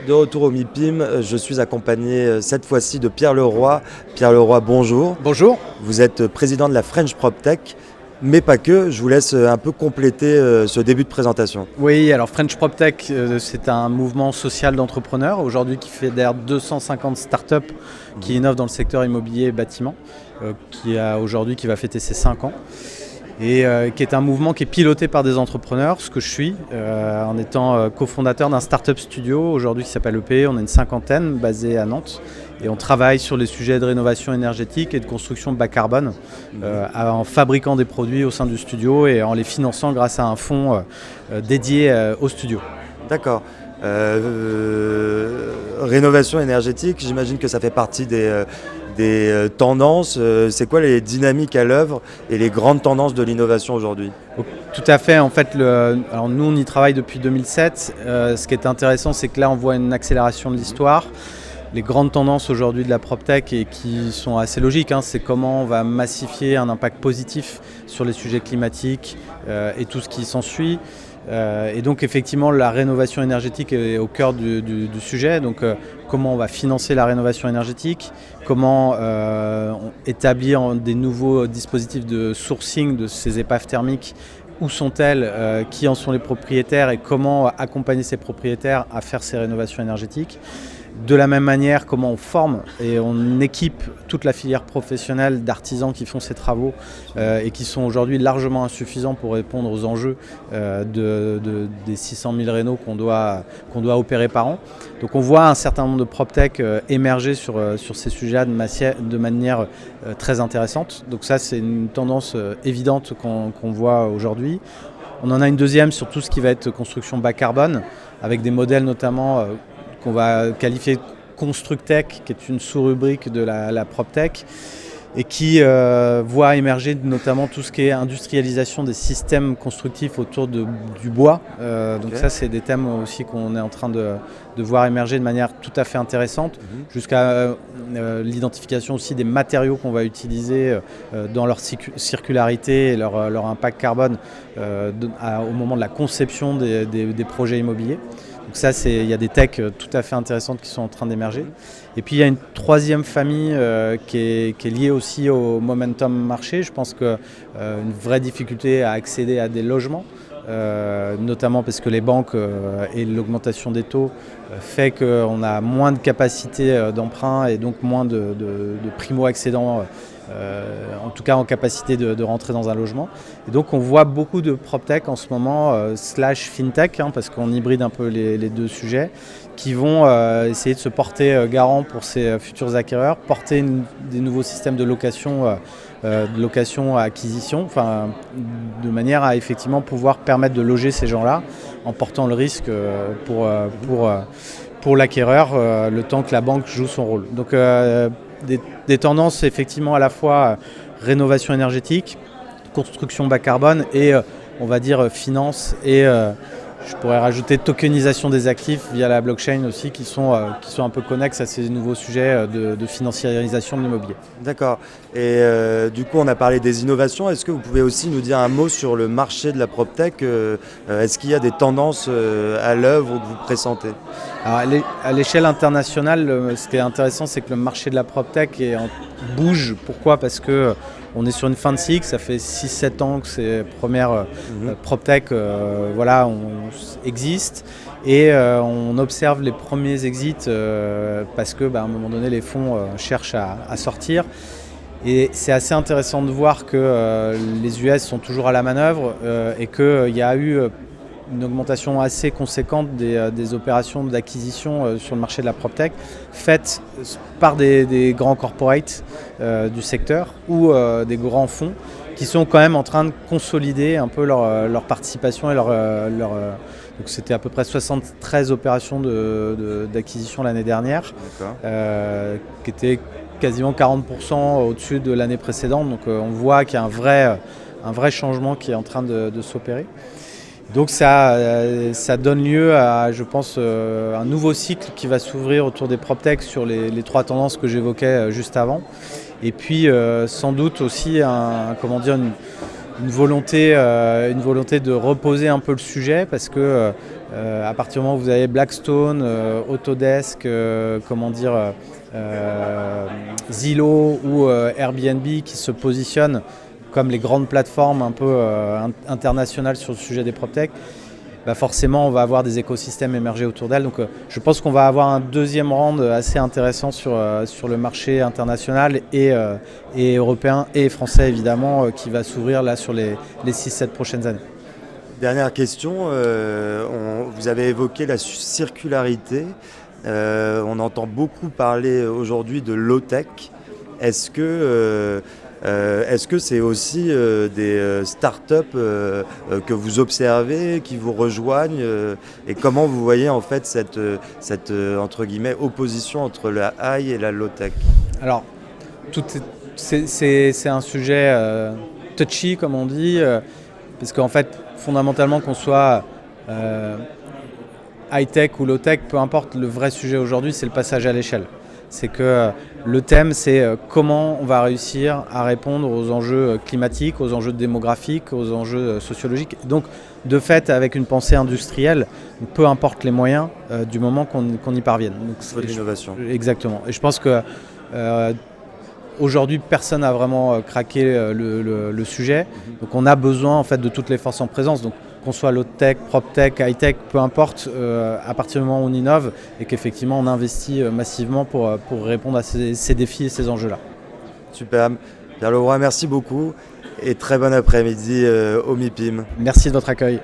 De retour au MIPIM, je suis accompagné cette fois-ci de Pierre Leroy. Pierre Leroy, bonjour. Bonjour. Vous êtes président de la French PropTech, mais pas que. Je vous laisse un peu compléter ce début de présentation. Oui, alors French PropTech, c'est un mouvement social d'entrepreneurs aujourd'hui qui fédère 250 startups qui innovent dans le secteur immobilier et bâtiment, qui va fêter ses 5 ans. Et qui est un mouvement qui est piloté par des entrepreneurs, ce que je suis, en étant cofondateur d'un startup studio aujourd'hui qui s'appelle EP. On est une 50aine basée à Nantes et on travaille sur les sujets de rénovation énergétique et de construction bas carbone en fabriquant des produits au sein du studio et en les finançant grâce à un fonds dédié au studio. D'accord. Rénovation énergétique, j'imagine que ça fait partie des tendances. C'est quoi les dynamiques à l'œuvre et les grandes tendances de l'innovation aujourd'hui ? Tout à fait. En fait, alors nous, on y travaille depuis 2007. Ce qui est intéressant, c'est que là, on voit une accélération de l'histoire. Les grandes tendances aujourd'hui de la PropTech et qui sont assez logiques, c'est comment on va massifier un impact positif sur les sujets climatiques et tout ce qui s'ensuit. Et donc effectivement la rénovation énergétique est au cœur du sujet. Donc comment on va financer la rénovation énergétique, comment établir des nouveaux dispositifs de sourcing de ces épaves thermiques, où sont-elles, qui en sont les propriétaires et comment accompagner ces propriétaires à faire ces rénovations énergétiques. De la même manière, comment on forme et on équipe toute la filière professionnelle d'artisans qui font ces travaux et qui sont aujourd'hui largement insuffisants pour répondre aux enjeux des 600 000 rénaux qu'on doit opérer par an. Donc on voit un certain nombre de PropTech émerger sur ces sujets de manière très intéressante. Donc ça, c'est une tendance évidente qu'on voit aujourd'hui. On en a une deuxième sur tout ce qui va être construction bas carbone, avec des modèles notamment qu'on va qualifier de Constructech, qui est une sous-rubrique de la PropTech, et qui voit émerger notamment tout ce qui est industrialisation des systèmes constructifs autour du bois. Donc ça, c'est des thèmes aussi qu'on est en train de voir émerger de manière tout à fait intéressante, jusqu'à l'identification aussi des matériaux qu'on va utiliser dans leur circularité et leur impact carbone au moment de la conception des projets immobiliers. Donc ça, il y a des techs tout à fait intéressantes qui sont en train d'émerger. Et puis il y a une troisième famille qui est liée aussi au momentum marché. Je pense qu'une vraie difficulté à accéder à des logements, notamment parce que les banques et l'augmentation des taux fait qu'on a moins de capacité d'emprunt et donc moins de primo-accédants, en tout cas en capacité de rentrer dans un logement. Et donc on voit beaucoup de PropTech en ce moment, slash FinTech, parce qu'on hybride un peu les deux sujets, qui vont essayer de se porter garant pour ces futurs acquéreurs, porter des nouveaux systèmes de location à acquisition, de manière à effectivement pouvoir permettre de loger ces gens-là en portant le risque pour l'acquéreur le temps que la banque joue son rôle. Donc des tendances effectivement à la fois rénovation énergétique, construction bas carbone et on va dire finance et je pourrais rajouter tokenisation des actifs via la blockchain aussi qui sont un peu connexes à ces nouveaux sujets de financiarisation de l'immobilier. D'accord. Et du coup, on a parlé des innovations. Est-ce que vous pouvez aussi nous dire un mot sur le marché de la PropTech ? Est-ce qu'il y a des tendances à l'œuvre que vous pressentez ? Alors, à l'échelle internationale, ce qui est intéressant, c'est que le marché de la PropTech bouge. Pourquoi ? Parce que on est sur une fin de cycle, ça fait 6-7 ans que ces premières PropTech existent et on observe les premiers exits parce que à un moment donné les fonds cherchent à sortir. Et c'est assez intéressant de voir que les US sont toujours à la manœuvre et qu'il y a eu une augmentation assez conséquente des opérations d'acquisition sur le marché de la PropTech faites par des grands corporates du secteur ou des grands fonds qui sont quand même en train de consolider un peu leur participation et donc c'était à peu près 73 opérations d'acquisition l'année dernière, qui étaient quasiment 40% au-dessus de l'année précédente. Donc on voit qu'il y a un vrai changement qui est en train de s'opérer. Donc ça donne lieu à, je pense, un nouveau cycle qui va s'ouvrir autour des PropTech sur les trois tendances que j'évoquais juste avant. Et puis sans doute aussi une volonté de reposer un peu le sujet parce que À partir du moment où vous avez Blackstone, Autodesk, Zillow ou Airbnb qui se positionnent comme les grandes plateformes un peu internationales sur le sujet des PropTech, forcément on va avoir des écosystèmes émerger autour d'elles. Donc je pense qu'on va avoir un deuxième round assez intéressant sur le marché international et européen et français évidemment qui va s'ouvrir là sur les 6-7 prochaines années. Dernière question, vous avez évoqué la circularité. On entend beaucoup parler aujourd'hui de low-tech. Est-ce que c'est aussi des startups que vous observez, qui vous rejoignent et comment vous voyez en fait cette entre guillemets opposition entre la high et la low-tech? Alors, c'est un sujet touchy comme on dit, parce qu'en fait fondamentalement qu'on soit high-tech ou low-tech, peu importe, le vrai sujet aujourd'hui c'est le passage à l'échelle. C'est que le thème, c'est comment on va réussir à répondre aux enjeux climatiques, aux enjeux démographiques, aux enjeux sociologiques. Donc, de fait, avec une pensée industrielle, peu importe les moyens, du moment qu'on y parvienne. C'est l'innovation. Exactement. Et je pense que aujourd'hui, personne n'a vraiment craqué le sujet. Donc, on a besoin en fait de toutes les forces en présence. Donc, qu'on soit low-tech, prop-tech, high-tech, peu importe, à partir du moment où on innove et qu'effectivement on investit massivement pour répondre à ces défis et ces enjeux-là. Super. Pierre Leroy, merci beaucoup et très bon après-midi au MIPIM. Merci de votre accueil.